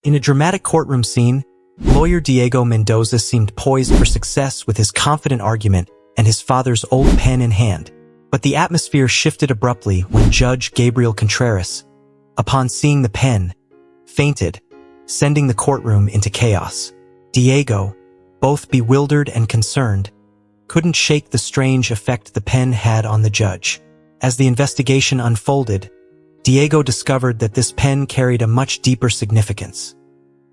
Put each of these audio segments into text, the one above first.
In a dramatic courtroom scene, lawyer Diego Mendoza seemed poised for success with his confident argument and his father's old pen in hand. But the atmosphere shifted abruptly when Judge Gabriel Contreras, upon seeing the pen, fainted, sending the courtroom into chaos. Diego, both bewildered and concerned, couldn't shake the strange effect the pen had on the judge. As the investigation unfolded, Diego discovered that this pen carried a much deeper significance,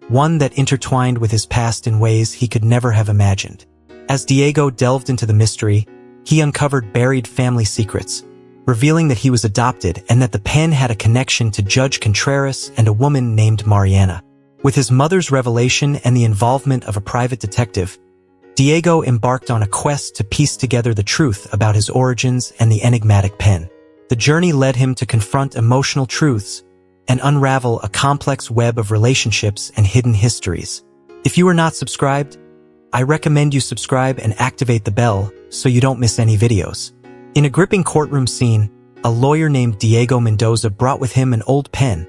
one that intertwined with his past in ways he could never have imagined. As Diego delved into the mystery, he uncovered buried family secrets, revealing that he was adopted and that the pen had a connection to Judge Contreras and a woman named Mariana. With his mother's revelation and the involvement of a private detective, Diego embarked on a quest to piece together the truth about his origins and the enigmatic pen. The journey led him to confront emotional truths and unravel a complex web of relationships and hidden histories. If you are not subscribed, I recommend you subscribe and activate the bell so you don't miss any videos. In a gripping courtroom scene, a lawyer named Diego Mendoza brought with him an old pen,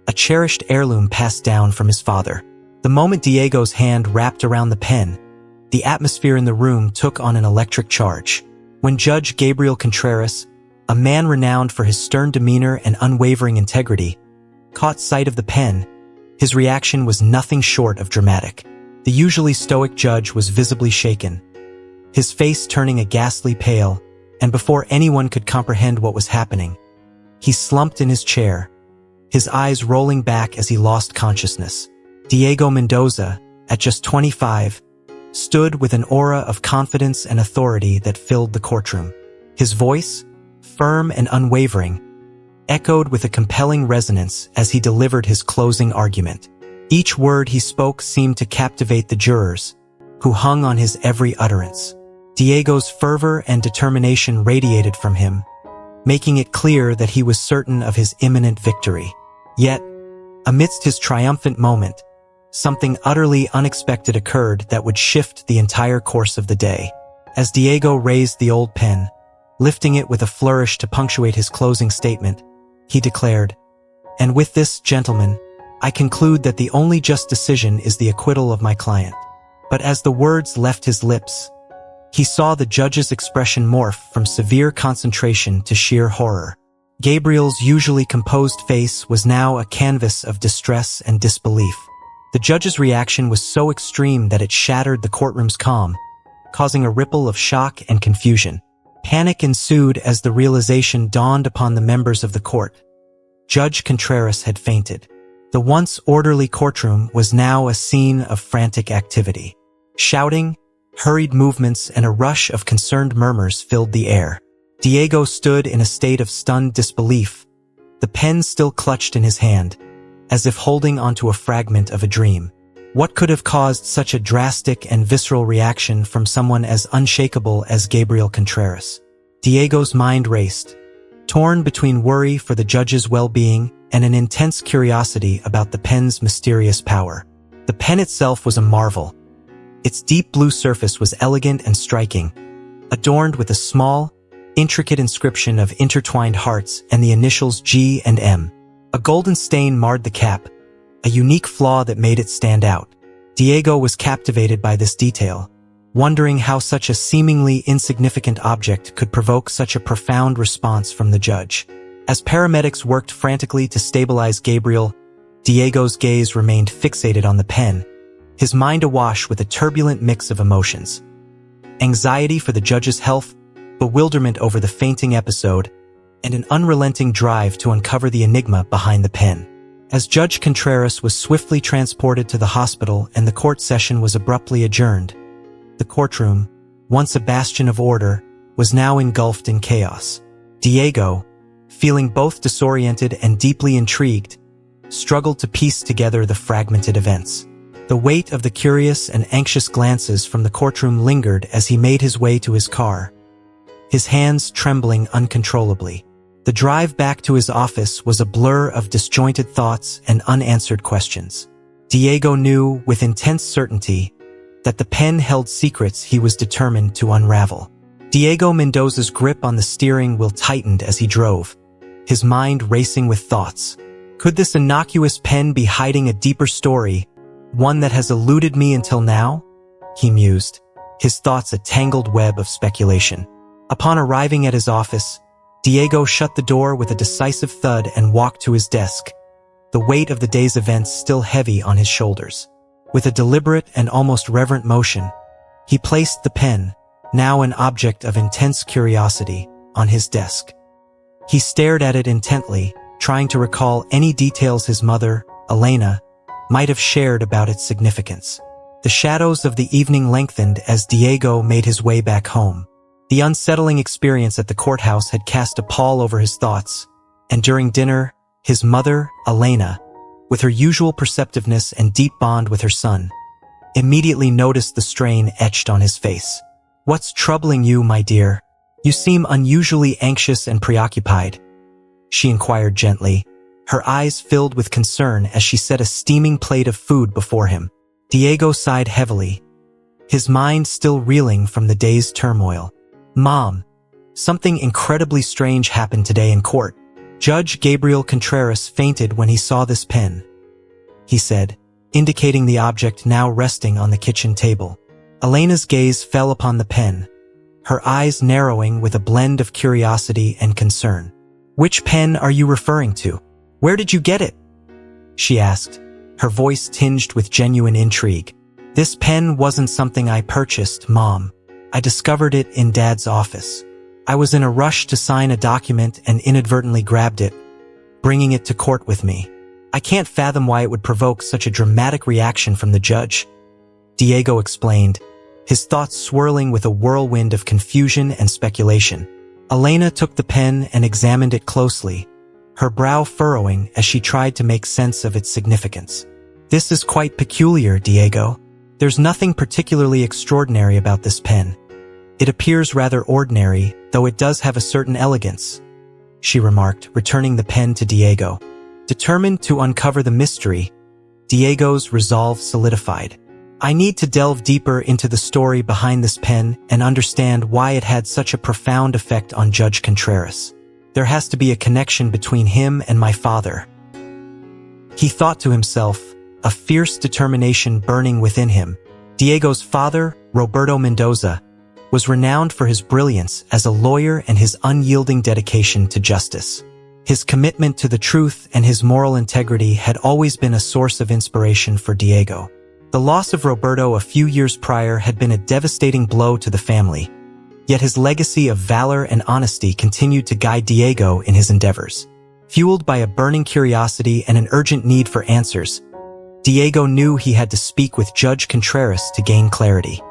a cherished heirloom passed down from his father. The moment Diego's hand wrapped around the pen, the atmosphere in the room took on an electric charge. When Judge Gabriel Contreras, a man renowned for his stern demeanor and unwavering integrity, caught sight of the pen, his reaction was nothing short of dramatic. The usually stoic judge was visibly shaken, his face turning a ghastly pale, and before anyone could comprehend what was happening, he slumped in his chair, his eyes rolling back as he lost consciousness. Diego Mendoza, at just 25, stood with an aura of confidence and authority that filled the courtroom. His voice, firm and unwavering, echoed with a compelling resonance as he delivered his closing argument. Each word he spoke seemed to captivate the jurors, who hung on his every utterance. Diego's fervor and determination radiated from him, making it clear that he was certain of his imminent victory. Yet, amidst his triumphant moment, something utterly unexpected occurred that would shift the entire course of the day. As Diego raised the old pen, lifting it with a flourish to punctuate his closing statement, he declared, "And with this, gentlemen, I conclude that the only just decision is the acquittal of my client." But as the words left his lips, he saw the judge's expression morph from severe concentration to sheer horror. Gabriel's usually composed face was now a canvas of distress and disbelief. The judge's reaction was so extreme that it shattered the courtroom's calm, causing a ripple of shock and confusion. Panic ensued as the realization dawned upon the members of the court. Judge Contreras had fainted. The once orderly courtroom was now a scene of frantic activity. Shouting, hurried movements, and a rush of concerned murmurs filled the air. Diego stood in a state of stunned disbelief, the pen still clutched in his hand, as if holding onto a fragment of a dream. What could have caused such a drastic and visceral reaction from someone as unshakable as Gabriel Contreras? Diego's mind raced, torn between worry for the judge's well-being and an intense curiosity about the pen's mysterious power. The pen itself was a marvel. Its deep blue surface was elegant and striking, adorned with a small, intricate inscription of intertwined hearts and the initials G and M. A golden stain marred the cap, a unique flaw that made it stand out. Diego was captivated by this detail, wondering how such a seemingly insignificant object could provoke such a profound response from the judge. As paramedics worked frantically to stabilize Gabriel, Diego's gaze remained fixated on the pen, his mind awash with a turbulent mix of emotions. Anxiety for the judge's health, bewilderment over the fainting episode, and an unrelenting drive to uncover the enigma behind the pen. As Judge Contreras was swiftly transported to the hospital and the court session was abruptly adjourned, the courtroom, once a bastion of order, was now engulfed in chaos. Diego, feeling both disoriented and deeply intrigued, struggled to piece together the fragmented events. The weight of the curious and anxious glances from the courtroom lingered as he made his way to his car, his hands trembling uncontrollably. The drive back to his office was a blur of disjointed thoughts and unanswered questions. Diego knew with intense certainty that the pen held secrets he was determined to unravel. Diego Mendoza's grip on the steering wheel tightened as he drove, his mind racing with thoughts. Could this innocuous pen be hiding a deeper story, one that has eluded me until now? He mused, his thoughts a tangled web of speculation. Upon arriving at his office, Diego shut the door with a decisive thud and walked to his desk, the weight of the day's events still heavy on his shoulders. With a deliberate and almost reverent motion, he placed the pen, now an object of intense curiosity, on his desk. He stared at it intently, trying to recall any details his mother, Elena, might have shared about its significance. The shadows of the evening lengthened as Diego made his way back home. The unsettling experience at the courthouse had cast a pall over his thoughts, and during dinner, his mother, Elena, with her usual perceptiveness and deep bond with her son, immediately noticed the strain etched on his face. "What's troubling you, my dear? You seem unusually anxious and preoccupied," she inquired gently, her eyes filled with concern as she set a steaming plate of food before him. Diego sighed heavily, his mind still reeling from the day's turmoil. "Mom, something incredibly strange happened today in court. Judge Gabriel Contreras fainted when he saw this pen," he said, indicating the object now resting on the kitchen table. Elena's gaze fell upon the pen, her eyes narrowing with a blend of curiosity and concern. "Which pen are you referring to? Where did you get it?" she asked, her voice tinged with genuine intrigue. "This pen wasn't something I purchased, Mom. I discovered it in Dad's office. I was in a rush to sign a document and inadvertently grabbed it, bringing it to court with me. I can't fathom why it would provoke such a dramatic reaction from the judge," Diego explained, his thoughts swirling with a whirlwind of confusion and speculation. Elena took the pen and examined it closely, her brow furrowing as she tried to make sense of its significance. "This is quite peculiar, Diego. There's nothing particularly extraordinary about this pen. It appears rather ordinary, though it does have a certain elegance," she remarked, returning the pen to Diego. Determined to uncover the mystery, Diego's resolve solidified. "I need to delve deeper into the story behind this pen and understand why it had such a profound effect on Judge Contreras. There has to be a connection between him and my father," he thought to himself, a fierce determination burning within him. Diego's father, Roberto Mendoza, was renowned for his brilliance as a lawyer and his unyielding dedication to justice. His commitment to the truth and his moral integrity had always been a source of inspiration for Diego. The loss of Roberto a few years prior had been a devastating blow to the family, yet his legacy of valor and honesty continued to guide Diego in his endeavors. Fueled by a burning curiosity and an urgent need for answers, Diego knew he had to speak with Judge Contreras to gain clarity.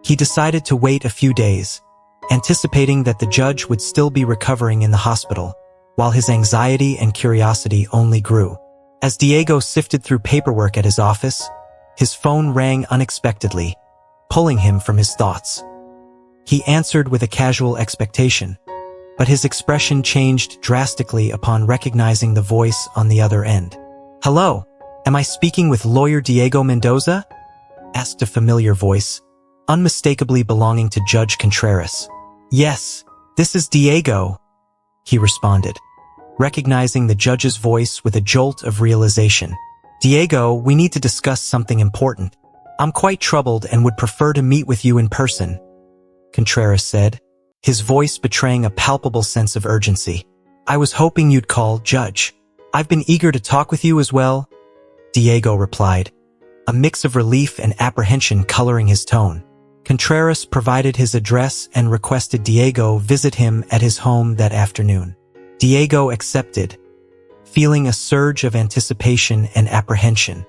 He decided to wait a few days, anticipating that the judge would still be recovering in the hospital, while his anxiety and curiosity only grew. As Diego sifted through paperwork at his office, his phone rang unexpectedly, pulling him from his thoughts. He answered with a casual expectation, but his expression changed drastically upon recognizing the voice on the other end. "Hello, am I speaking with lawyer Diego Mendoza?" asked a familiar voice, unmistakably belonging to Judge Contreras. "Yes, this is Diego," he responded, recognizing the judge's voice with a jolt of realization. "Diego, we need to discuss something important. I'm quite troubled and would prefer to meet with you in person," Contreras said, his voice betraying a palpable sense of urgency. "I was hoping you'd call, Judge. I've been eager to talk with you as well," Diego replied, a mix of relief and apprehension coloring his tone. Contreras provided his address and requested Diego visit him at his home that afternoon. Diego accepted, feeling a surge of anticipation and apprehension.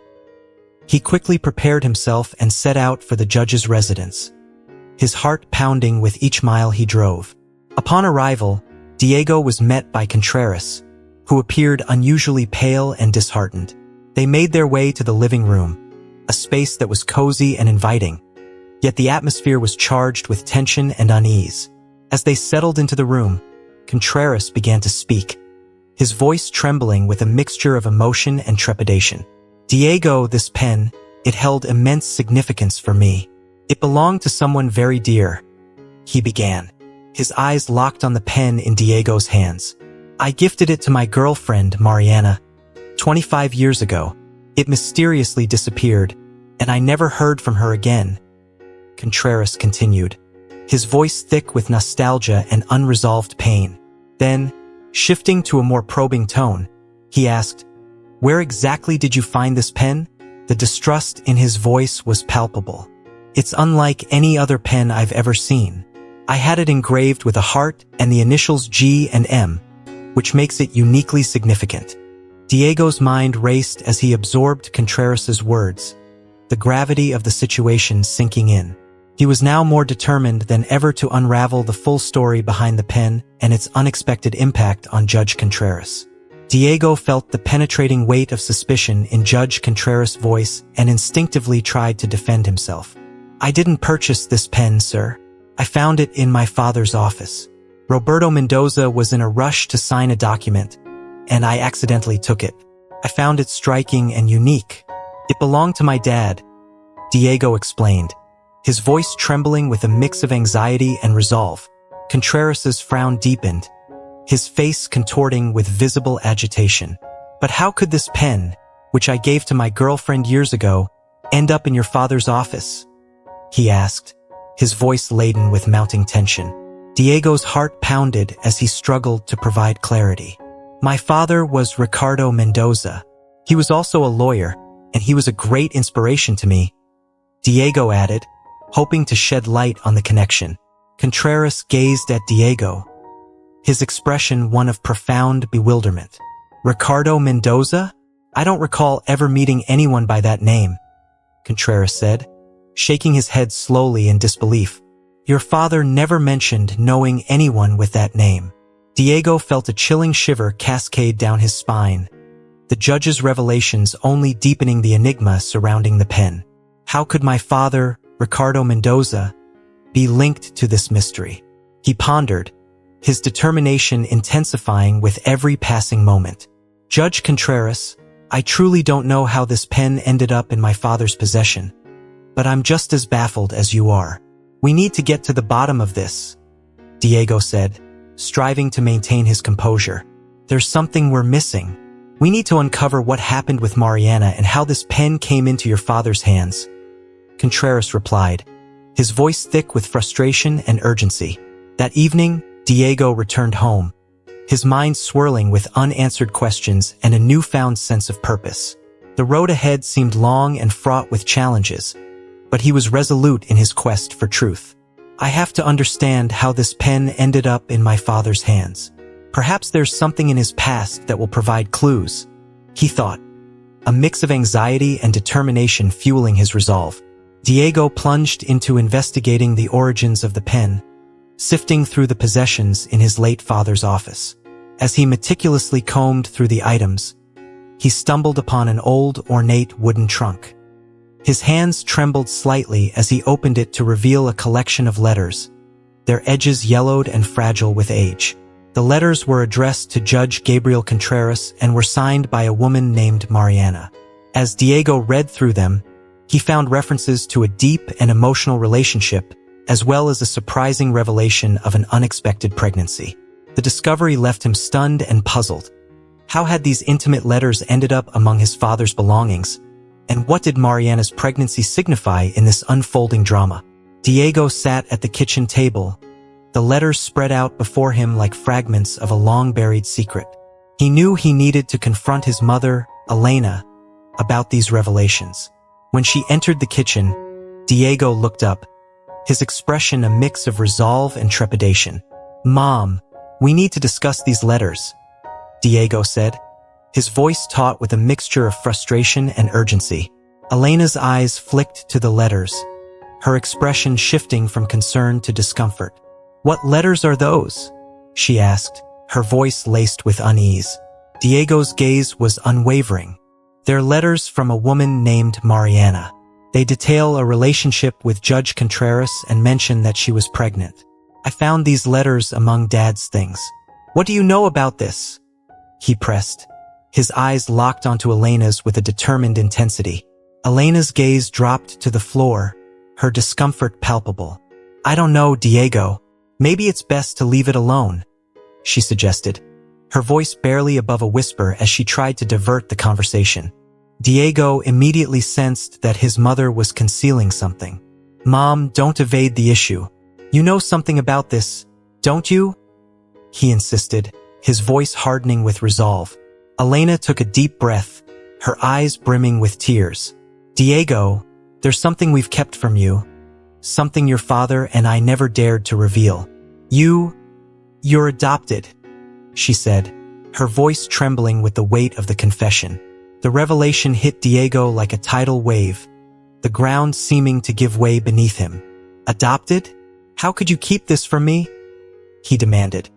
He quickly prepared himself and set out for the judge's residence, his heart pounding with each mile he drove. Upon arrival, Diego was met by Contreras, who appeared unusually pale and disheartened. They made their way to the living room, a space that was cozy and inviting, yet the atmosphere was charged with tension and unease. As they settled into the room, Contreras began to speak, his voice trembling with a mixture of emotion and trepidation. "Diego, this pen, it held immense significance for me. It belonged to someone very dear," he began, his eyes locked on the pen in Diego's hands. "I gifted it to my girlfriend, Mariana," 25 years ago, it mysteriously disappeared, and I never heard from her again. Contreras continued, his voice thick with nostalgia and unresolved pain. Then, shifting to a more probing tone, he asked, "Where exactly did you find this pen?" The distrust in his voice was palpable. "It's unlike any other pen I've ever seen. I had it engraved with a heart and the initials G and M, which makes it uniquely significant." Diego's mind raced as he absorbed Contreras's words, the gravity of the situation sinking in. He was now more determined than ever to unravel the full story behind the pen and its unexpected impact on Judge Contreras. Diego felt the penetrating weight of suspicion in Judge Contreras' voice and instinctively tried to defend himself. "I didn't purchase this pen, sir. I found it in my father's office. Roberto Mendoza was in a rush to sign a document, and I accidentally took it. I found it striking and unique. It belonged to my dad," Diego explained, his voice trembling with a mix of anxiety and resolve. Contreras's frown deepened, his face contorting with visible agitation. "But how could this pen, which I gave to my girlfriend years ago, end up in your father's office?" he asked, his voice laden with mounting tension. Diego's heart pounded as he struggled to provide clarity. "My father was Ricardo Mendoza. He was also a lawyer, and he was a great inspiration to me," Diego added, hoping to shed light on the connection. Contreras gazed at Diego, his expression one of profound bewilderment. "Ricardo Mendoza? I don't recall ever meeting anyone by that name," Contreras said, shaking his head slowly in disbelief. "Your father never mentioned knowing anyone with that name." Diego felt a chilling shiver cascade down his spine, the judge's revelations only deepening the enigma surrounding the pen. How could my father, Ricardo Mendoza, be linked to this mystery? He pondered, his determination intensifying with every passing moment. "Judge Contreras, I truly don't know how this pen ended up in my father's possession, but I'm just as baffled as you are. We need to get to the bottom of this," Diego said, striving to maintain his composure. "There's something we're missing. We need to uncover what happened with Mariana and how this pen came into your father's hands," Contreras replied, his voice thick with frustration and urgency. That evening, Diego returned home, his mind swirling with unanswered questions and a newfound sense of purpose. The road ahead seemed long and fraught with challenges, but he was resolute in his quest for truth. "I have to understand how this pen ended up in my father's hands. Perhaps there's something in his past that will provide clues," he thought, a mix of anxiety and determination fueling his resolve. Diego plunged into investigating the origins of the pen, sifting through the possessions in his late father's office. As he meticulously combed through the items, he stumbled upon an old, ornate wooden trunk. His hands trembled slightly as he opened it to reveal a collection of letters, their edges yellowed and fragile with age. The letters were addressed to Judge Gabriel Contreras and were signed by a woman named Mariana. As Diego read through them, he found references to a deep and emotional relationship, as well as a surprising revelation of an unexpected pregnancy. The discovery left him stunned and puzzled. How had these intimate letters ended up among his father's belongings? And what did Mariana's pregnancy signify in this unfolding drama? Diego sat at the kitchen table, the letters spread out before him like fragments of a long-buried secret. He knew he needed to confront his mother, Elena, about these revelations. When she entered the kitchen, Diego looked up, his expression a mix of resolve and trepidation. "Mom, we need to discuss these letters," Diego said, his voice taut with a mixture of frustration and urgency. Elena's eyes flicked to the letters, her expression shifting from concern to discomfort. "What letters are those?" she asked, her voice laced with unease. Diego's gaze was unwavering. "They're letters from a woman named Mariana. They detail a relationship with Judge Contreras and mention that she was pregnant. I found these letters among Dad's things." "What do you know about this?" he pressed, his eyes locked onto Elena's with a determined intensity. Elena's gaze dropped to the floor, her discomfort palpable. "I don't know, Diego. Maybe it's best to leave it alone," she suggested, her voice barely above a whisper as she tried to divert the conversation. Diego immediately sensed that his mother was concealing something. "Mom, don't evade the issue. You know something about this, don't you?" he insisted, his voice hardening with resolve. Elena took a deep breath, her eyes brimming with tears. "Diego, there's something we've kept from you. Something your father and I never dared to reveal. You're adopted," she said, her voice trembling with the weight of the confession. The revelation hit Diego like a tidal wave, the ground seeming to give way beneath him. "Adopted? How could you keep this from me?" he demanded,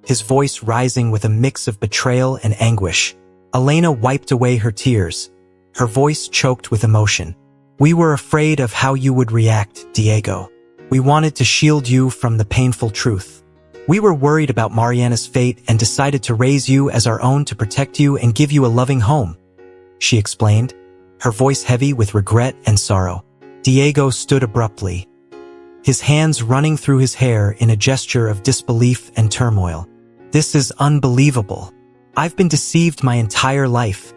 his voice rising with a mix of betrayal and anguish. Elena wiped away her tears, her voice choked with emotion. "We were afraid of how you would react, Diego. We wanted to shield you from the painful truth. We were worried about Mariana's fate and decided to raise you as our own to protect you and give you a loving home," she explained, her voice heavy with regret and sorrow. Diego stood abruptly, his hands running through his hair in a gesture of disbelief and turmoil. "This is unbelievable. I've been deceived my entire life,"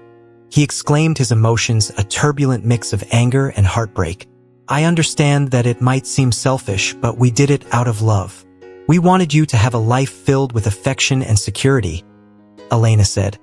he exclaimed, his emotions a turbulent mix of anger and heartbreak. "I understand that it might seem selfish, but we did it out of love. We wanted you to have a life filled with affection and security," Elena said,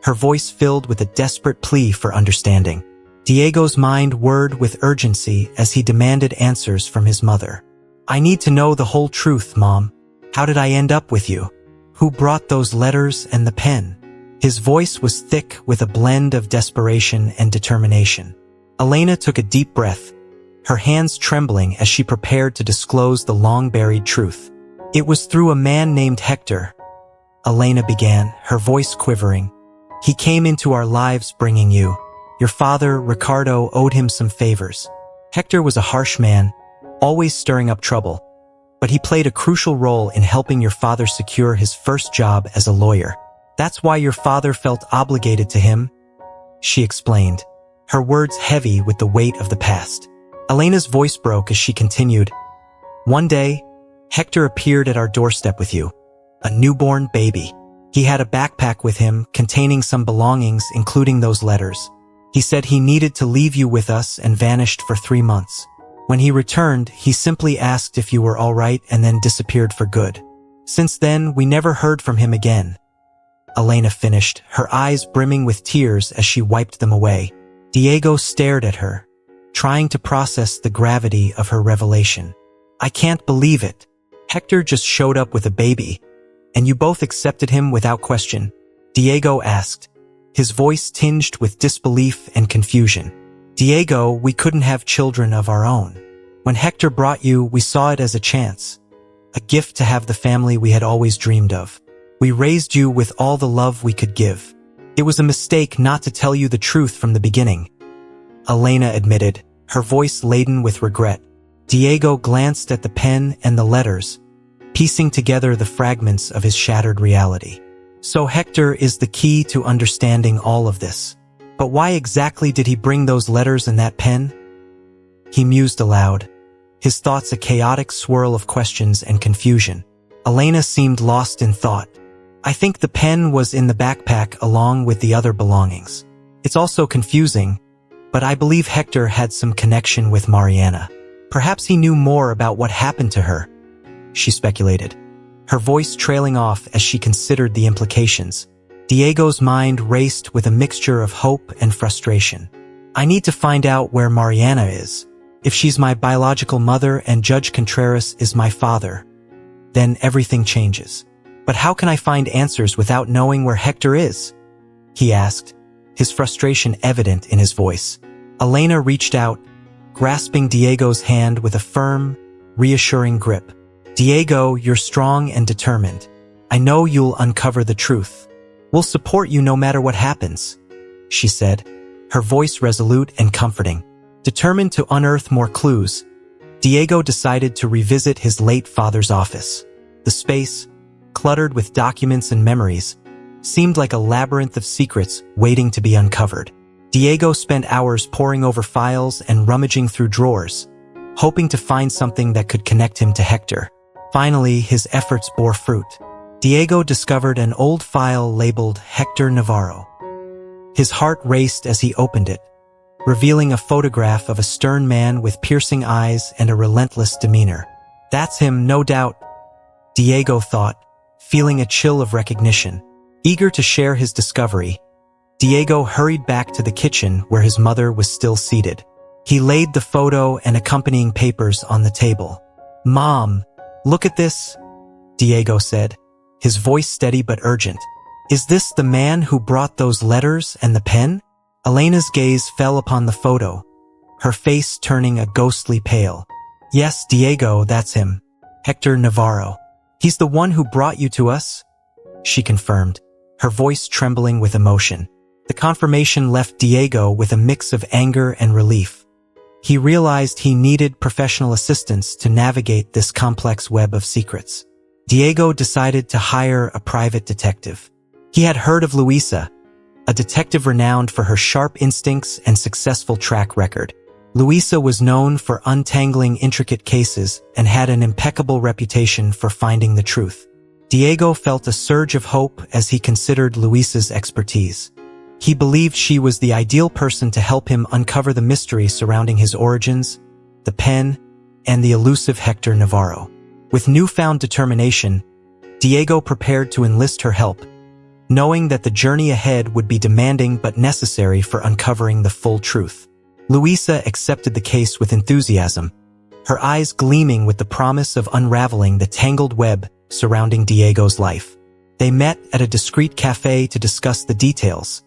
her voice filled with a desperate plea for understanding. Diego's mind whirred with urgency as he demanded answers from his mother. "I need to know the whole truth, Mom. How did I end up with you? Who brought those letters and the pen?" His voice was thick with a blend of desperation and determination. Elena took a deep breath, her hands trembling as she prepared to disclose the long-buried truth. "It was through a man named Hector," Elena began, her voice quivering. "He came into our lives bringing you. Your father, Ricardo, owed him some favors. Hector was a harsh man, always stirring up trouble, but he played a crucial role in helping your father secure his first job as a lawyer. That's why your father felt obligated to him," she explained, her words heavy with the weight of the past. Elena's voice broke as she continued. "One day, Hector appeared at our doorstep with you, a newborn baby. He had a backpack with him containing some belongings, including those letters. He said he needed to leave you with us and vanished for 3 months. When he returned, he simply asked if you were all right and then disappeared for good. Since then, we never heard from him again," Elena finished, her eyes brimming with tears as she wiped them away. Diego stared at her, trying to process the gravity of her revelation. "I can't believe it. Hector just showed up with a baby, and you both accepted him without question?" Diego asked, his voice tinged with disbelief and confusion. "Diego, we couldn't have children of our own. When Hector brought you, we saw it as a chance, a gift to have the family we had always dreamed of. We raised you with all the love we could give. It was a mistake not to tell you the truth from the beginning," Elena admitted, her voice laden with regret. Diego glanced at the pen and the letters, piecing together the fragments of his shattered reality. "So Hector is the key to understanding all of this. But why exactly did he bring those letters and that pen?" he mused aloud, his thoughts a chaotic swirl of questions and confusion. Elena seemed lost in thought. "I think the pen was in the backpack along with the other belongings. It's also confusing, but I believe Hector had some connection with Mariana. Perhaps he knew more about what happened to her," she speculated, her voice trailing off as she considered the implications. Diego's mind raced with a mixture of hope and frustration. "I need to find out where Mariana is. If she's my biological mother and Judge Contreras is my father, then everything changes. But how can I find answers without knowing where Hector is?" he asked, his frustration evident in his voice. Elena reached out, grasping Diego's hand with a firm, reassuring grip. "Diego, you're strong and determined. I know you'll uncover the truth. We'll support you no matter what happens," she said, her voice resolute and comforting. Determined to unearth more clues, Diego decided to revisit his late father's office. The space, cluttered with documents and memories, seemed like a labyrinth of secrets waiting to be uncovered. Diego spent hours poring over files and rummaging through drawers, hoping to find something that could connect him to Hector. Finally, his efforts bore fruit. Diego discovered an old file labeled Hector Navarro. His heart raced as he opened it, revealing a photograph of a stern man with piercing eyes and a relentless demeanor. That's him, no doubt, Diego thought, feeling a chill of recognition. Eager to share his discovery, Diego hurried back to the kitchen where his mother was still seated. He laid the photo and accompanying papers on the table. "Mom, look at this," Diego said, his voice steady but urgent. "Is this the man who brought those letters and the pen?" Elena's gaze fell upon the photo, her face turning a ghostly pale. "Yes, Diego, that's him. Hector Navarro. He's the one who brought you to us," she confirmed, her voice trembling with emotion. The confirmation left Diego with a mix of anger and relief. He realized he needed professional assistance to navigate this complex web of secrets. Diego decided to hire a private detective. He had heard of Luisa, a detective renowned for her sharp instincts and successful track record. Luisa was known for untangling intricate cases and had an impeccable reputation for finding the truth. Diego felt a surge of hope as he considered Luisa's expertise. He believed she was the ideal person to help him uncover the mystery surrounding his origins, the pen, and the elusive Hector Navarro. With newfound determination, Diego prepared to enlist her help, knowing that the journey ahead would be demanding but necessary for uncovering the full truth. Luisa accepted the case with enthusiasm, her eyes gleaming with the promise of unraveling the tangled web surrounding Diego's life. They met at a discreet cafe to discuss the details,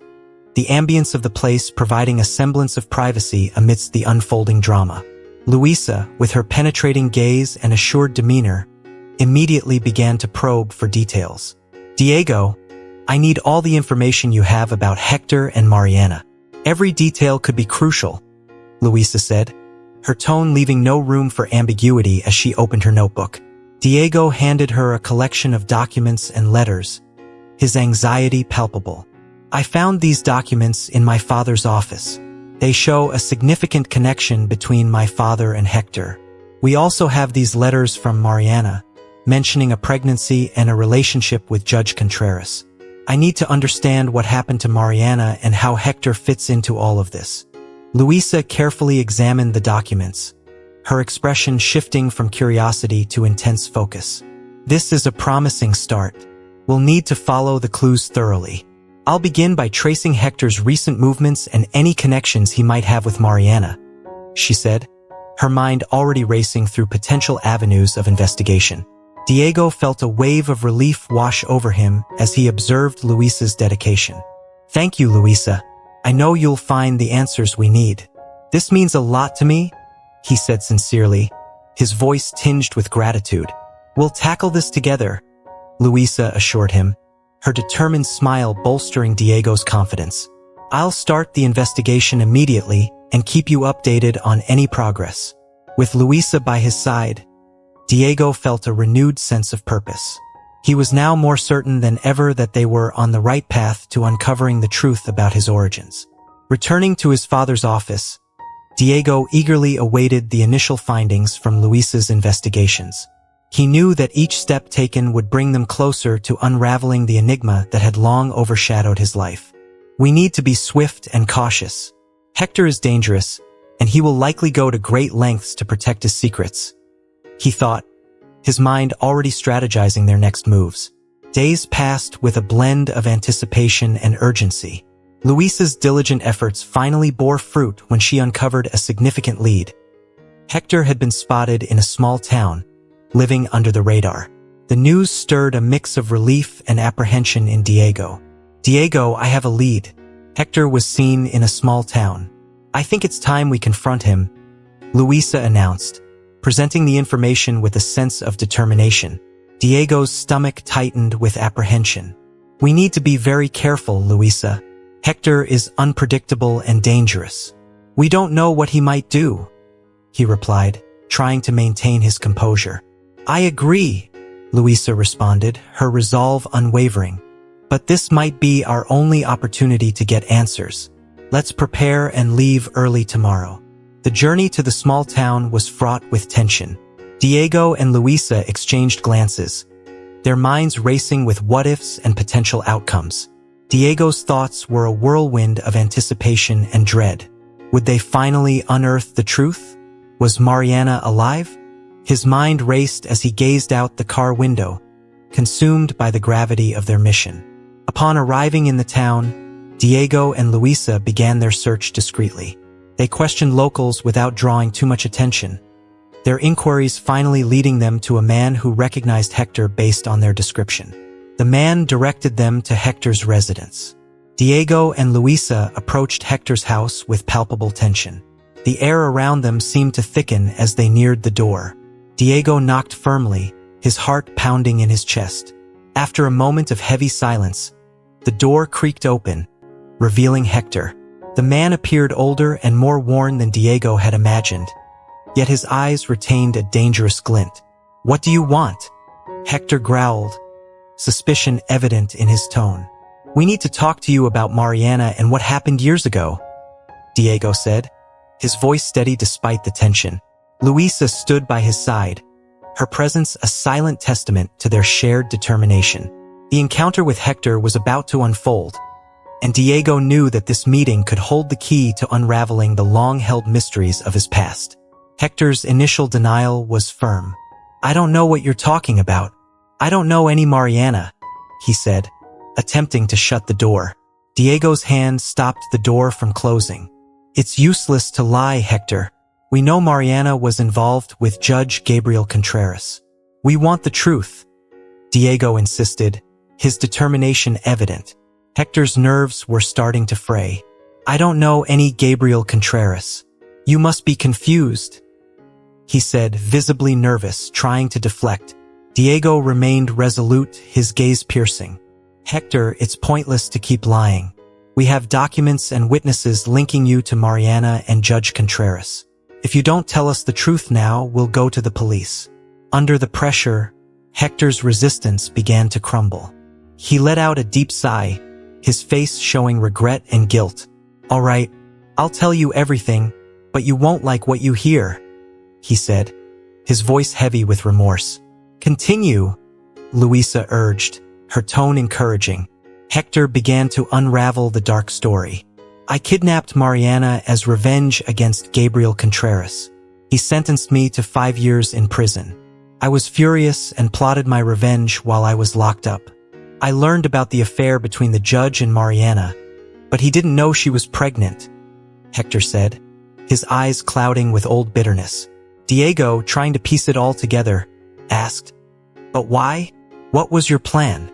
the ambience of the place providing a semblance of privacy amidst the unfolding drama. Luisa, with her penetrating gaze and assured demeanor, immediately began to probe for details. "Diego, I need all the information you have about Hector and Mariana. Every detail could be crucial," Luisa said, her tone leaving no room for ambiguity as she opened her notebook. Diego handed her a collection of documents and letters, his anxiety palpable. "I found these documents in my father's office. They show a significant connection between my father and Hector. We also have these letters from Mariana, mentioning a pregnancy and a relationship with Judge Contreras. I need to understand what happened to Mariana and how Hector fits into all of this." Luisa carefully examined the documents, her expression shifting from curiosity to intense focus. "This is a promising start. We'll need to follow the clues thoroughly. I'll begin by tracing Hector's recent movements and any connections he might have with Mariana," she said, her mind already racing through potential avenues of investigation. Diego felt a wave of relief wash over him as he observed Luisa's dedication. "Thank you, Luisa. I know you'll find the answers we need. This means a lot to me," he said sincerely, his voice tinged with gratitude. "We'll tackle this together," Luisa assured him, her determined smile bolstering Diego's confidence. "I'll start the investigation immediately and keep you updated on any progress." With Luisa by his side, Diego felt a renewed sense of purpose. He was now more certain than ever that they were on the right path to uncovering the truth about his origins. Returning to his father's office, Diego eagerly awaited the initial findings from Luisa's investigations. He knew that each step taken would bring them closer to unraveling the enigma that had long overshadowed his life. "We need to be swift and cautious. Hector is dangerous, and he will likely go to great lengths to protect his secrets," he thought, his mind already strategizing their next moves. Days passed with a blend of anticipation and urgency. Luisa's diligent efforts finally bore fruit when she uncovered a significant lead. Hector had been spotted in a small town, living under the radar. The news stirred a mix of relief and apprehension in Diego. "Diego, I have a lead. Hector was seen in a small town. I think it's time we confront him," Luisa announced, presenting the information with a sense of determination. Diego's stomach tightened with apprehension. "We need to be very careful, Luisa. Hector is unpredictable and dangerous. We don't know what he might do," he replied, trying to maintain his composure. "I agree," Luisa responded, her resolve unwavering. "But this might be our only opportunity to get answers. Let's prepare and leave early tomorrow." The journey to the small town was fraught with tension. Diego and Luisa exchanged glances, their minds racing with what-ifs and potential outcomes. Diego's thoughts were a whirlwind of anticipation and dread. Would they finally unearth the truth? Was Mariana alive? His mind raced as he gazed out the car window, consumed by the gravity of their mission. Upon arriving in the town, Diego and Luisa began their search discreetly. They questioned locals without drawing too much attention, their inquiries finally leading them to a man who recognized Hector based on their description. The man directed them to Hector's residence. Diego and Luisa approached Hector's house with palpable tension. The air around them seemed to thicken as they neared the door. Diego knocked firmly, his heart pounding in his chest. After a moment of heavy silence, the door creaked open, revealing Hector. The man appeared older and more worn than Diego had imagined, yet his eyes retained a dangerous glint. "What do you want?" Hector growled, suspicion evident in his tone. "We need to talk to you about Mariana and what happened years ago," Diego said, his voice steady despite the tension. Luisa stood by his side, her presence a silent testament to their shared determination. The encounter with Hector was about to unfold, and Diego knew that this meeting could hold the key to unraveling the long-held mysteries of his past. Hector's initial denial was firm. "I don't know what you're talking about. I don't know any Mariana," he said, attempting to shut the door. Diego's hand stopped the door from closing. "It's useless to lie, Hector. We know Mariana was involved with Judge Gabriel Contreras. We want the truth," Diego insisted, his determination evident. Hector's nerves were starting to fray. "I don't know any Gabriel Contreras. You must be confused," he said, visibly nervous, trying to deflect. Diego remained resolute, his gaze piercing. "Hector, it's pointless to keep lying. We have documents and witnesses linking you to Mariana and Judge Contreras. If you don't tell us the truth now, we'll go to the police." Under the pressure, Hector's resistance began to crumble. He let out a deep sigh, his face showing regret and guilt. "All right, I'll tell you everything, but you won't like what you hear," he said, his voice heavy with remorse. "Continue," Luisa urged, her tone encouraging. Hector began to unravel the dark story. "I kidnapped Mariana as revenge against Gabriel Contreras. He sentenced me to 5 years in prison. I was furious and plotted my revenge while I was locked up. I learned about the affair between the judge and Mariana, but he didn't know she was pregnant," Hector said, his eyes clouding with old bitterness. Diego, trying to piece it all together, asked, "But why? What was your plan?"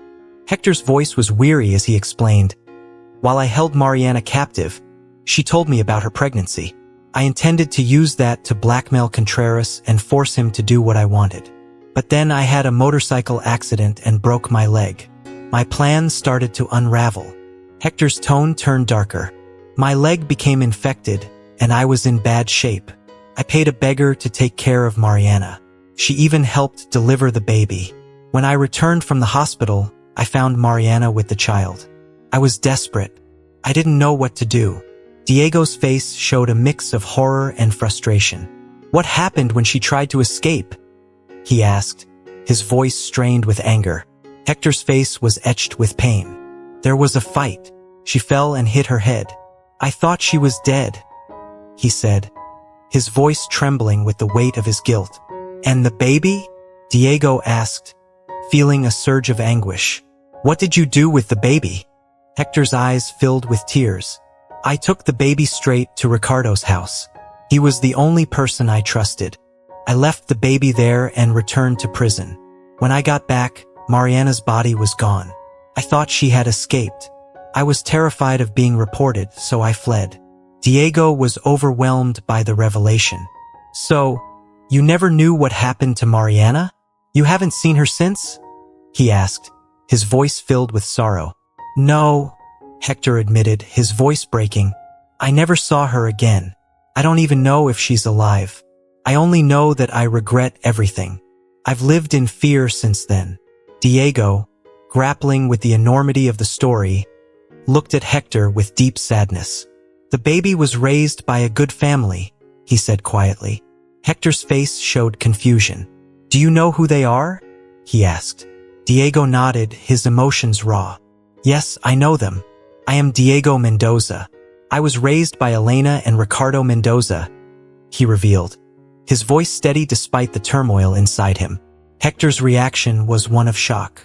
Hector's voice was weary as he explained, "While I held Mariana captive, she told me about her pregnancy. I intended to use that to blackmail Contreras and force him to do what I wanted. But then I had a motorcycle accident and broke my leg. My plan started to unravel." Hector's tone turned darker. "My leg became infected, and I was in bad shape. I paid a beggar to take care of Mariana. She even helped deliver the baby. When I returned from the hospital, I found Mariana with the child. I was desperate. I didn't know what to do." Diego's face showed a mix of horror and frustration. "What happened when she tried to escape?" he asked, his voice strained with anger. Hector's face was etched with pain. "There was a fight. She fell and hit her head. I thought she was dead," he said, his voice trembling with the weight of his guilt. "And the baby?" Diego asked, feeling a surge of anguish. "What did you do with the baby?" Hector's eyes filled with tears. "I took the baby straight to Ricardo's house. He was the only person I trusted. I left the baby there and returned to prison. When I got back, Mariana's body was gone. I thought she had escaped. I was terrified of being reported, so I fled." Diego was overwhelmed by the revelation. "So, you never knew what happened to Mariana? You haven't seen her since?" he asked, his voice filled with sorrow. "No," Hector admitted, his voice breaking. "I never saw her again. I don't even know if she's alive. I only know that I regret everything. I've lived in fear since then." Diego, grappling with the enormity of the story, looked at Hector with deep sadness. "The baby was raised by a good family," he said quietly. Hector's face showed confusion. "Do you know who they are?" he asked. Diego nodded, his emotions raw. Yes, I know them. I am Diego Mendoza. I was raised by Elena and Ricardo Mendoza, he revealed, his voice steady despite the turmoil inside him. Hector's reaction was one of shock.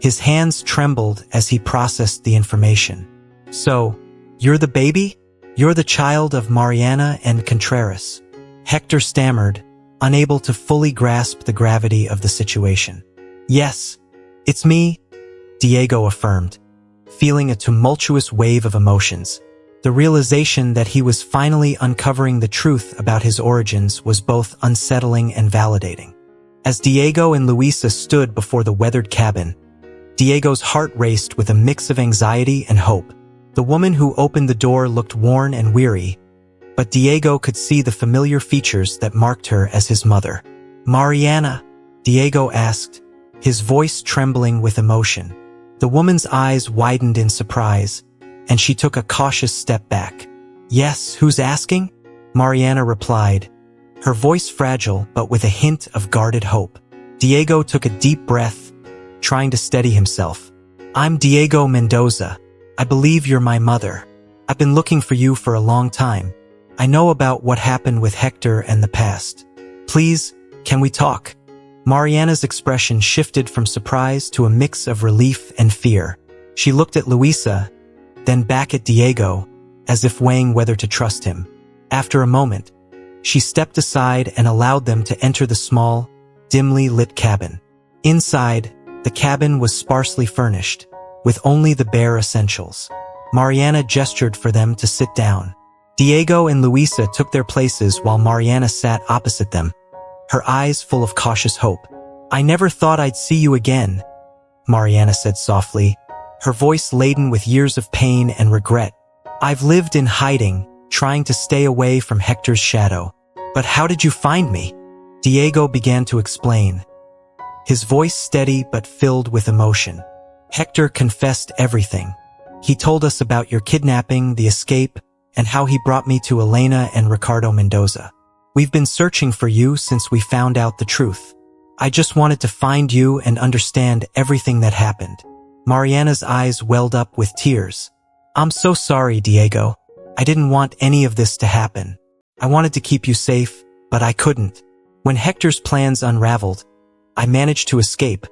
His hands trembled as he processed the information. So, you're the baby? You're the child of Mariana and Contreras. Hector stammered, unable to fully grasp the gravity of the situation. Yes, it's me, Diego affirmed, feeling a tumultuous wave of emotions. The realization that he was finally uncovering the truth about his origins was both unsettling and validating. As Diego and Luisa stood before the weathered cabin, Diego's heart raced with a mix of anxiety and hope. The woman who opened the door looked worn and weary, but Diego could see the familiar features that marked her as his mother. Mariana, Diego asked, his voice trembling with emotion. The woman's eyes widened in surprise, and she took a cautious step back. Yes, who's asking? Mariana replied, her voice fragile but with a hint of guarded hope. Diego took a deep breath, trying to steady himself. I'm Diego Mendoza. I believe you're my mother. I've been looking for you for a long time. I know about what happened with Hector and the past. Please, can we talk? Mariana's expression shifted from surprise to a mix of relief and fear. She looked at Luisa, then back at Diego, as if weighing whether to trust him. After a moment, she stepped aside and allowed them to enter the small, dimly lit cabin. Inside, the cabin was sparsely furnished, with only the bare essentials. Mariana gestured for them to sit down. Diego and Luisa took their places while Mariana sat opposite them, her eyes full of cautious hope. I never thought I'd see you again, Mariana said softly, her voice laden with years of pain and regret. I've lived in hiding, trying to stay away from Hector's shadow. But how did you find me? Diego began to explain, his voice steady but filled with emotion. Hector confessed everything. He told us about your kidnapping, the escape, and how he brought me to Elena and Ricardo Mendoza. We've been searching for you since we found out the truth. I just wanted to find you and understand everything that happened. Mariana's eyes welled up with tears. I'm so sorry, Diego. I didn't want any of this to happen. I wanted to keep you safe, but I couldn't. When Hector's plans unraveled, I managed to escape,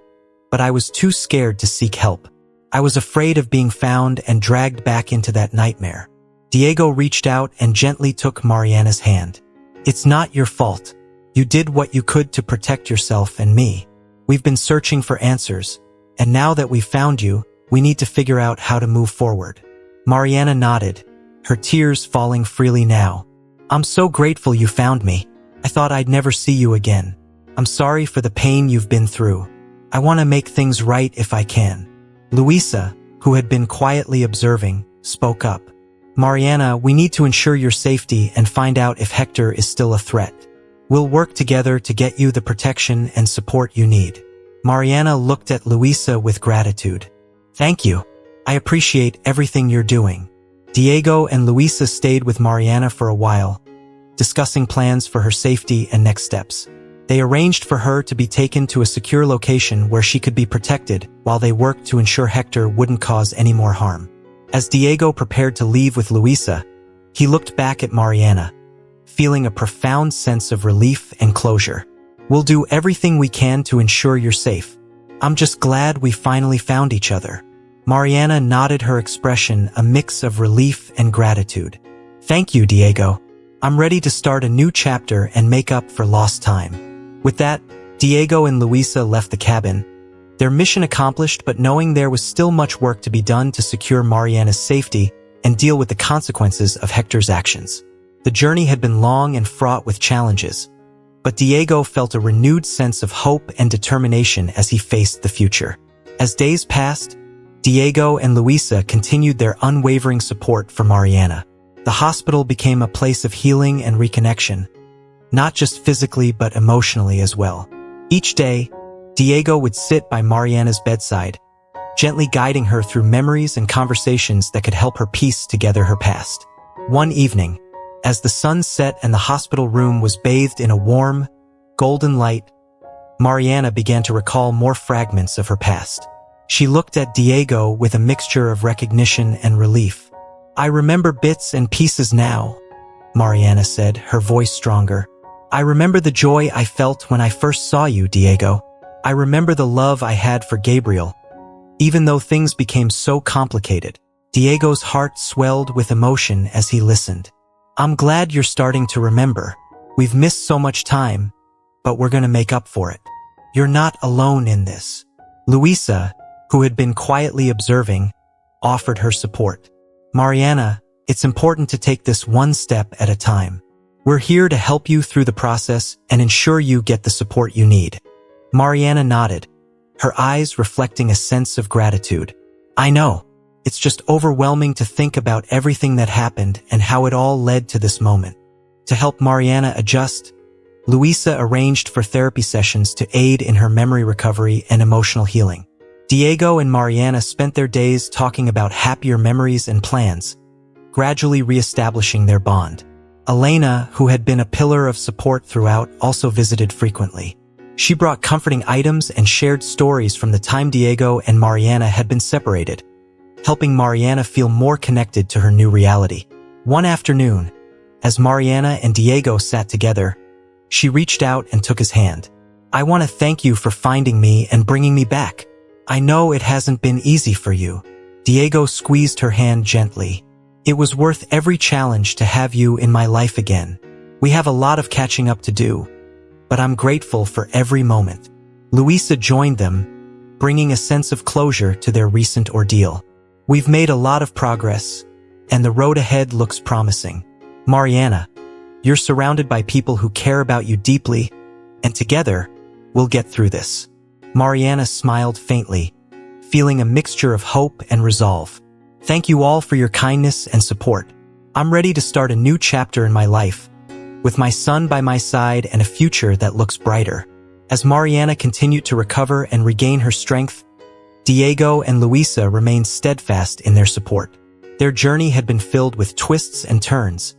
but I was too scared to seek help. I was afraid of being found and dragged back into that nightmare. Diego reached out and gently took Mariana's hand. It's not your fault. You did what you could to protect yourself and me. We've been searching for answers, and now that we've found you, we need to figure out how to move forward. Mariana nodded, her tears falling freely now. I'm so grateful you found me. I thought I'd never see you again. I'm sorry for the pain you've been through. I want to make things right if I can. Luisa, who had been quietly observing, spoke up. Mariana, we need to ensure your safety and find out if Hector is still a threat. We'll work together to get you the protection and support you need. Mariana looked at Luisa with gratitude. Thank you. I appreciate everything you're doing. Diego and Luisa stayed with Mariana for a while, discussing plans for her safety and next steps. They arranged for her to be taken to a secure location where she could be protected while they worked to ensure Hector wouldn't cause any more harm. As Diego prepared to leave with Luisa, he looked back at Mariana, feeling a profound sense of relief and closure. We'll do everything we can to ensure you're safe. I'm just glad we finally found each other. Mariana nodded, her expression a mix of relief and gratitude. Thank you, Diego. I'm ready to start a new chapter and make up for lost time. With that, Diego and Luisa left the cabin, their mission accomplished, but knowing there was still much work to be done to secure Mariana's safety and deal with the consequences of Hector's actions. The journey had been long and fraught with challenges, but Diego felt a renewed sense of hope and determination as he faced the future. As days passed, Diego and Luisa continued their unwavering support for Mariana. The hospital became a place of healing and reconnection, not just physically but emotionally as well. Each day, Diego would sit by Mariana's bedside, gently guiding her through memories and conversations that could help her piece together her past. One evening, as the sun set and the hospital room was bathed in a warm, golden light, Mariana began to recall more fragments of her past. She looked at Diego with a mixture of recognition and relief. "I remember bits and pieces now," Mariana said, her voice stronger. "I remember the joy I felt when I first saw you, Diego. I remember the love I had for Gabriel." Even though things became so complicated, Diego's heart swelled with emotion as he listened. "I'm glad you're starting to remember. We've missed so much time, but we're gonna make up for it. You're not alone in this." Luisa, who had been quietly observing, offered her support. "Mariana, it's important to take this one step at a time. We're here to help you through the process and ensure you get the support you need." Mariana nodded, her eyes reflecting a sense of gratitude. "I know. It's just overwhelming to think about everything that happened and how it all led to this moment." To help Mariana adjust, Luisa arranged for therapy sessions to aid in her memory recovery and emotional healing. Diego and Mariana spent their days talking about happier memories and plans, gradually re-establishing their bond. Elena, who had been a pillar of support throughout, also visited frequently. She brought comforting items and shared stories from the time Diego and Mariana had been separated, helping Mariana feel more connected to her new reality. One afternoon, as Mariana and Diego sat together, she reached out and took his hand. "I want to thank you for finding me and bringing me back. I know it hasn't been easy for you." Diego squeezed her hand gently. "It was worth every challenge to have you in my life again. We have a lot of catching up to do, but I'm grateful for every moment." Luisa joined them, bringing a sense of closure to their recent ordeal. "We've made a lot of progress, and the road ahead looks promising. Mariana, you're surrounded by people who care about you deeply, and together, we'll get through this." Mariana smiled faintly, feeling a mixture of hope and resolve. "Thank you all for your kindness and support. I'm ready to start a new chapter in my life, with my son by my side and a future that looks brighter." As Mariana continued to recover and regain her strength, Diego and Luisa remained steadfast in their support. Their journey had been filled with twists and turns,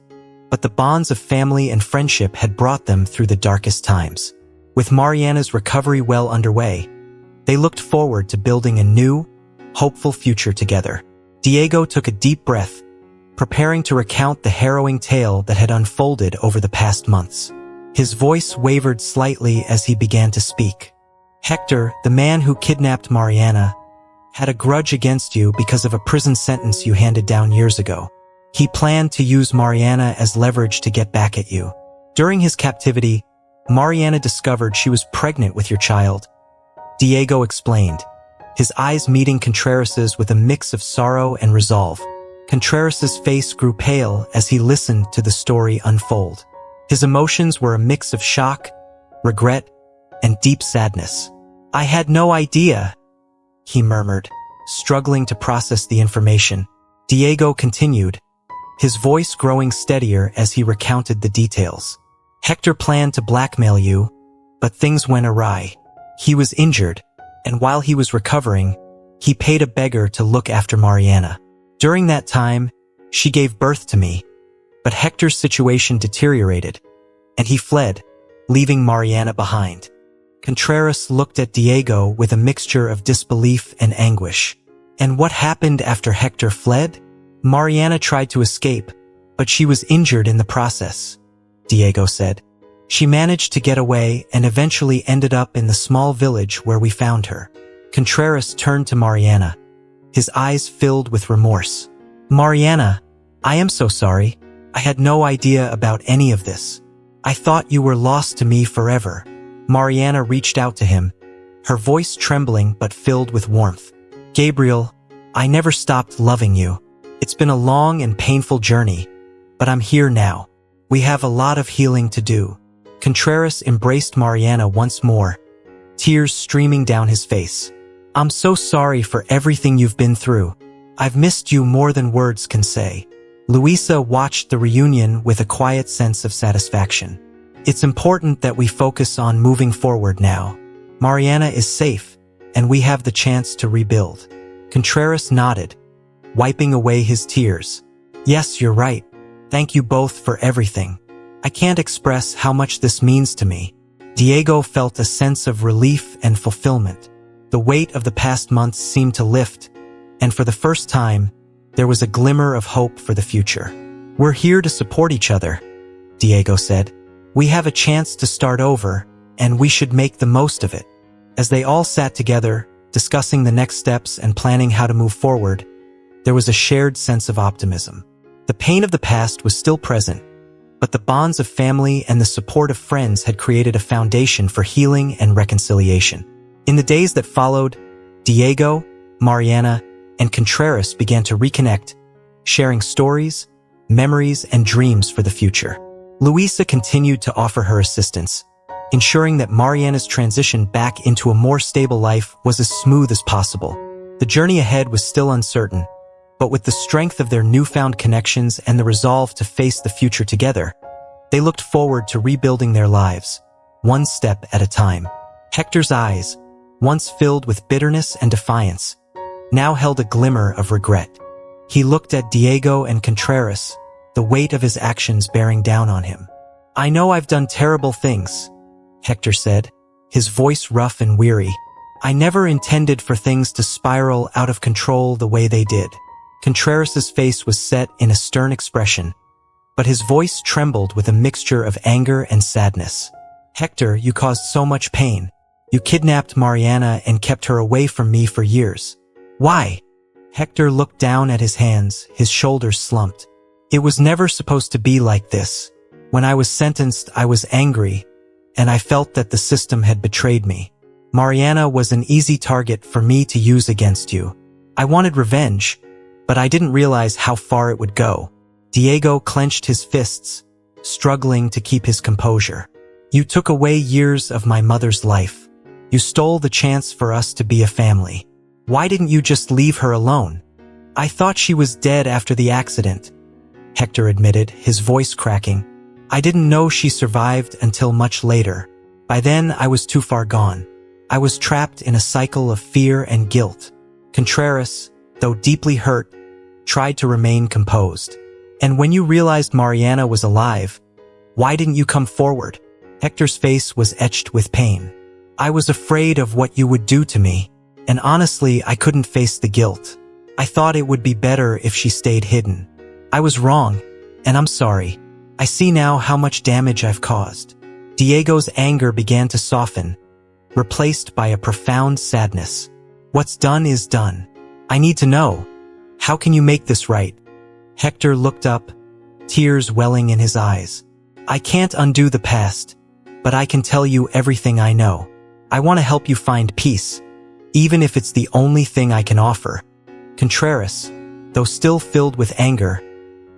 but the bonds of family and friendship had brought them through the darkest times. With Mariana's recovery well underway, they looked forward to building a new, hopeful future together. Diego took a deep breath, preparing to recount the harrowing tale that had unfolded over the past months. His voice wavered slightly as he began to speak. "Hector, the man who kidnapped Mariana, had a grudge against you because of a prison sentence you handed down years ago. He planned to use Mariana as leverage to get back at you. During his captivity, Mariana discovered she was pregnant with your child," Diego explained, his eyes meeting Contreras's with a mix of sorrow and resolve. Contreras's face grew pale as he listened to the story unfold. His emotions were a mix of shock, regret, and deep sadness. "I had no idea," he murmured, struggling to process the information. Diego continued, his voice growing steadier as he recounted the details. "Hector planned to blackmail you, but things went awry. He was injured, and while he was recovering, he paid a beggar to look after Mariana. During that time, she gave birth to me, but Hector's situation deteriorated, and he fled, leaving Mariana behind." Contreras looked at Diego with a mixture of disbelief and anguish. "And what happened after Hector fled?" "Mariana tried to escape, but she was injured in the process," Diego said. "She managed to get away and eventually ended up in the small village where we found her." Contreras turned to Mariana, his eyes filled with remorse. "Mariana, I am so sorry. I had no idea about any of this. I thought you were lost to me forever." Mariana reached out to him, her voice trembling but filled with warmth. "Gabriel, I never stopped loving you. It's been a long and painful journey, but I'm here now. We have a lot of healing to do." Contreras embraced Mariana once more, tears streaming down his face. "I'm so sorry for everything you've been through. I've missed you more than words can say." Luisa watched the reunion with a quiet sense of satisfaction. "It's important that we focus on moving forward now. Mariana is safe, and we have the chance to rebuild." Contreras nodded, wiping away his tears. "Yes, you're right. Thank you both for everything. I can't express how much this means to me." Diego felt a sense of relief and fulfillment. The weight of the past months seemed to lift, and for the first time, there was a glimmer of hope for the future. "We're here to support each other," Diego said. "We have a chance to start over, and we should make the most of it." As they all sat together, discussing the next steps and planning how to move forward, there was a shared sense of optimism. The pain of the past was still present, but the bonds of family and the support of friends had created a foundation for healing and reconciliation. In the days that followed, Diego, Mariana, and Contreras began to reconnect, sharing stories, memories, and dreams for the future. Luisa continued to offer her assistance, ensuring that Mariana's transition back into a more stable life was as smooth as possible. The journey ahead was still uncertain, but with the strength of their newfound connections and the resolve to face the future together, they looked forward to rebuilding their lives, one step at a time. Hector's eyes, once filled with bitterness and defiance, now held a glimmer of regret. He looked at Diego and Contreras, the weight of his actions bearing down on him. "I know I've done terrible things," Hector said, his voice rough and weary. "I never intended for things to spiral out of control the way they did." Contreras's face was set in a stern expression, but his voice trembled with a mixture of anger and sadness. "Hector, you caused so much pain. You kidnapped Mariana and kept her away from me for years. Why?" Hector looked down at his hands, his shoulders slumped. "It was never supposed to be like this. When I was sentenced, I was angry, and I felt that the system had betrayed me. Mariana was an easy target for me to use against you. I wanted revenge, but I didn't realize how far it would go." Diego clenched his fists, struggling to keep his composure. "You took away years of my mother's life. You stole the chance for us to be a family. Why didn't you just leave her alone?" "I thought she was dead after the accident," Hector admitted, his voice cracking. "I didn't know she survived until much later. By then, I was too far gone. I was trapped in a cycle of fear and guilt." Contreras, though deeply hurt, tried to remain composed. "And when you realized Mariana was alive, why didn't you come forward?" Hector's face was etched with pain. "I was afraid of what you would do to me, and honestly, I couldn't face the guilt. I thought it would be better if she stayed hidden. I was wrong, and I'm sorry. I see now how much damage I've caused." Diego's anger began to soften, replaced by a profound sadness. "What's done is done. I need to know. How can you make this right?" Hector looked up, tears welling in his eyes. "I can't undo the past, but I can tell you everything I know. I want to help you find peace, even if it's the only thing I can offer." Contreras, though still filled with anger,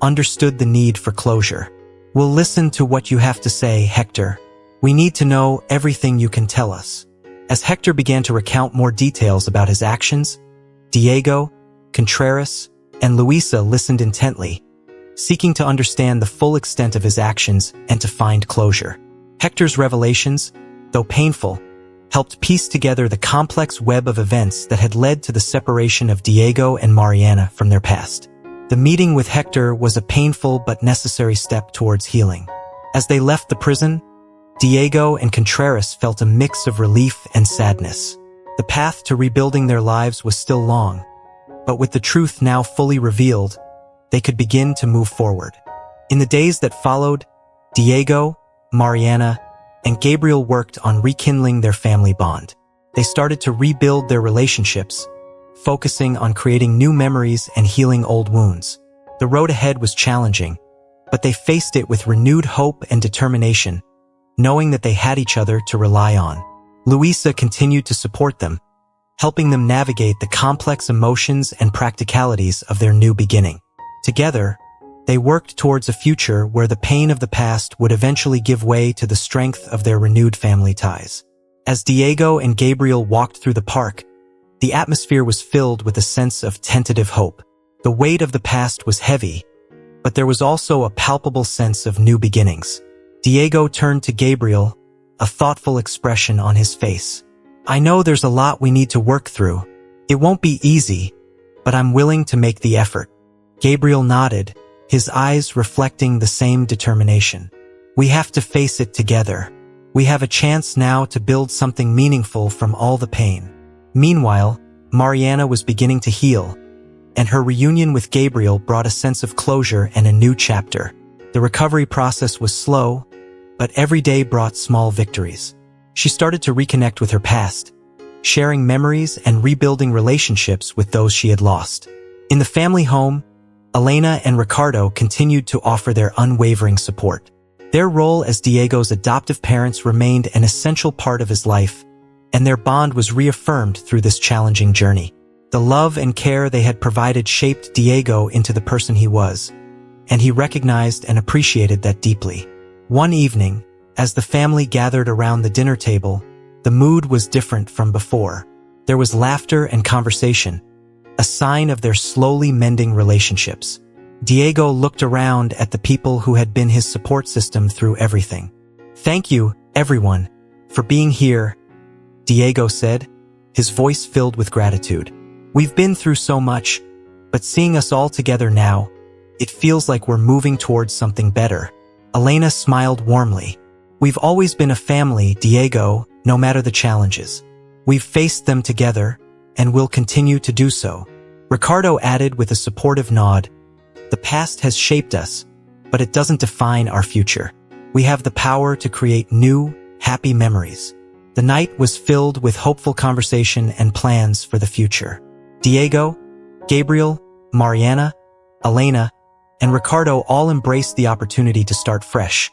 understood the need for closure. "We'll listen to what you have to say, Hector. We need to know everything you can tell us." As Hector began to recount more details about his actions, Diego, Contreras, and Luisa listened intently, seeking to understand the full extent of his actions and to find closure. Hector's revelations, though painful, helped piece together the complex web of events that had led to the separation of Diego and Mariana from their past. The meeting with Hector was a painful but necessary step towards healing. As they left the prison, Diego and Contreras felt a mix of relief and sadness. The path to rebuilding their lives was still long, but with the truth now fully revealed, they could begin to move forward. In the days that followed, Diego, Mariana, and Gabriel worked on rekindling their family bond. They started to rebuild their relationships, focusing on creating new memories and healing old wounds. The road ahead was challenging, but they faced it with renewed hope and determination, knowing that they had each other to rely on. Luisa continued to support them, helping them navigate the complex emotions and practicalities of their new beginning. Together, they worked towards a future where the pain of the past would eventually give way to the strength of their renewed family ties. As Diego and Gabriel walked through the park, the atmosphere was filled with a sense of tentative hope. The weight of the past was heavy, but there was also a palpable sense of new beginnings. Diego turned to Gabriel, a thoughtful expression on his face. "I know there's a lot we need to work through. It won't be easy, but I'm willing to make the effort." Gabriel nodded, his eyes reflecting the same determination. "We have to face it together." We have a chance now to build something meaningful from all the pain. Meanwhile, Mariana was beginning to heal, and her reunion with Gabriel brought a sense of closure and a new chapter. The recovery process was slow, but every day brought small victories. She started to reconnect with her past, sharing memories and rebuilding relationships with those she had lost. In the family home, Elena and Ricardo continued to offer their unwavering support. Their role as Diego's adoptive parents remained an essential part of his life, and their bond was reaffirmed through this challenging journey. The love and care they had provided shaped Diego into the person he was, and he recognized and appreciated that deeply. One evening, as the family gathered around the dinner table, the mood was different from before. There was laughter and conversation, a sign of their slowly mending relationships. Diego looked around at the people who had been his support system through everything. "Thank you, everyone, for being here," Diego said, his voice filled with gratitude. "We've been through so much, but seeing us all together now, it feels like we're moving towards something better." Elena smiled warmly. "We've always been a family, Diego, no matter the challenges. We've faced them together, and will continue to do so." Ricardo added with a supportive nod, "The past has shaped us, but it doesn't define our future. We have the power to create new, happy memories." The night was filled with hopeful conversation and plans for the future. Diego, Gabriel, Mariana, Elena, and Ricardo all embraced the opportunity to start fresh,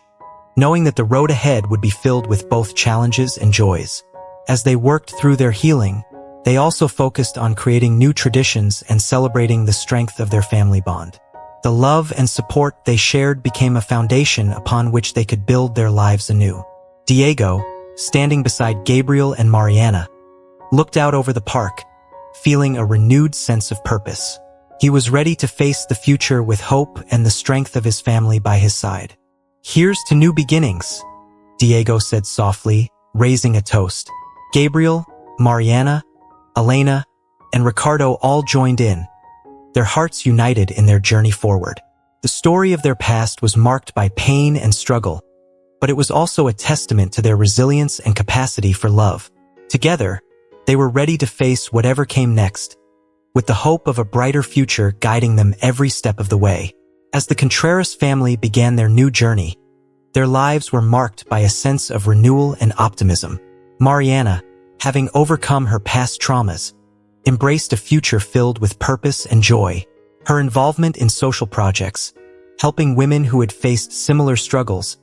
knowing that the road ahead would be filled with both challenges and joys. As they worked through their healing, they also focused on creating new traditions and celebrating the strength of their family bond. The love and support they shared became a foundation upon which they could build their lives anew. Diego, standing beside Gabriel and Mariana, looked out over the park, feeling a renewed sense of purpose. He was ready to face the future with hope and the strength of his family by his side. "Here's to new beginnings," Diego said softly, raising a toast. Gabriel, Mariana, Elena, and Ricardo all joined in, their hearts united in their journey forward. The story of their past was marked by pain and struggle, but it was also a testament to their resilience and capacity for love. Together, they were ready to face whatever came next, with the hope of a brighter future guiding them every step of the way. As the Contreras family began their new journey, their lives were marked by a sense of renewal and optimism. Mariana, having overcome her past traumas, embraced a future filled with purpose and joy. Her involvement in social projects, helping women who had faced similar struggles,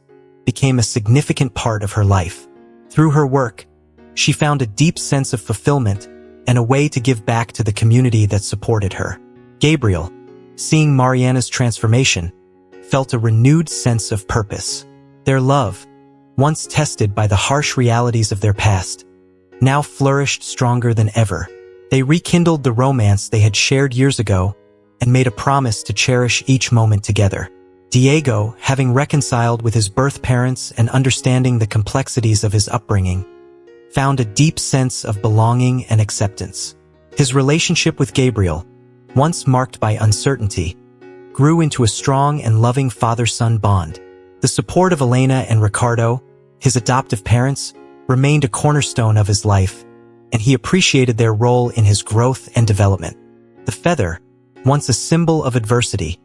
became a significant part of her life. Through her work, she found a deep sense of fulfillment and a way to give back to the community that supported her. Gabriel, seeing Mariana's transformation, felt a renewed sense of purpose. Their love, once tested by the harsh realities of their past, now flourished stronger than ever. They rekindled the romance they had shared years ago and made a promise to cherish each moment together. Diego, having reconciled with his birth parents and understanding the complexities of his upbringing, found a deep sense of belonging and acceptance. His relationship with Gabriel, once marked by uncertainty, grew into a strong and loving father-son bond. The support of Elena and Ricardo, his adoptive parents, remained a cornerstone of his life, and he appreciated their role in his growth and development. The feather, once a symbol of adversity,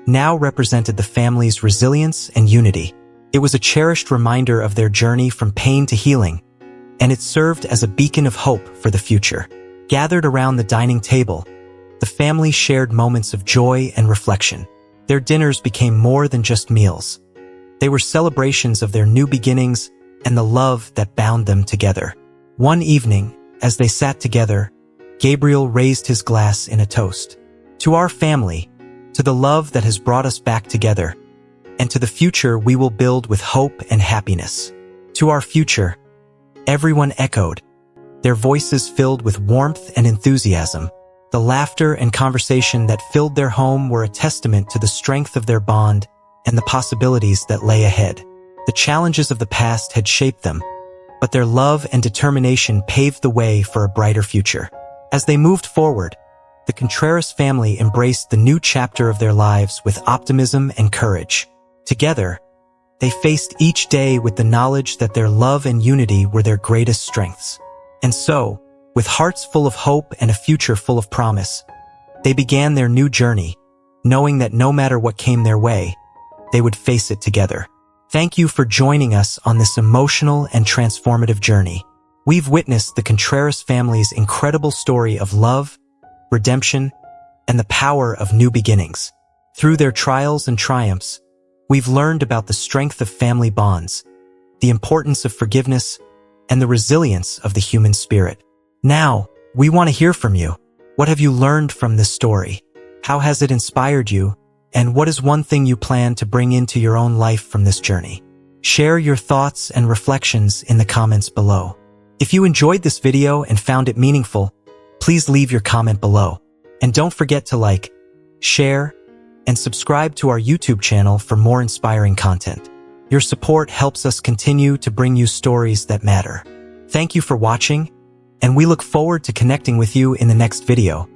now represented the family's resilience and unity. It was a cherished reminder of their journey from pain to healing, and it served as a beacon of hope for the future. Gathered around the dining table, the family shared moments of joy and reflection. Their dinners became more than just meals. They were celebrations of their new beginnings and the love that bound them together. One evening, as they sat together, Gabriel raised his glass in a toast. "To our family, to the love that has brought us back together, and to the future we will build with hope and happiness." "To our future," everyone echoed, their voices filled with warmth and enthusiasm. The laughter and conversation that filled their home were a testament to the strength of their bond and the possibilities that lay ahead. The challenges of the past had shaped them, but their love and determination paved the way for a brighter future. As they moved forward, the Contreras family embraced the new chapter of their lives with optimism and courage. Together, They faced each day with the knowledge that their love and unity were their greatest strengths. And so, with hearts full of hope and a future full of promise, they began their new journey, knowing that no matter what came their way, they would face it together. Thank you for joining us on this emotional and transformative journey. We've witnessed the Contreras family's incredible story of love, redemption, and the power of new beginnings. Through their trials and triumphs, we've learned about the strength of family bonds, the importance of forgiveness, and the resilience of the human spirit. Now, we want to hear from you. What have you learned from this story? How has it inspired you? And what is one thing you plan to bring into your own life from this journey? Share your thoughts and reflections in the comments below. If you enjoyed this video and found it meaningful, please leave your comment below. And don't forget to like, share, and subscribe to our YouTube channel for more inspiring content. Your support helps us continue to bring you stories that matter. Thank you for watching, and we look forward to connecting with you in the next video.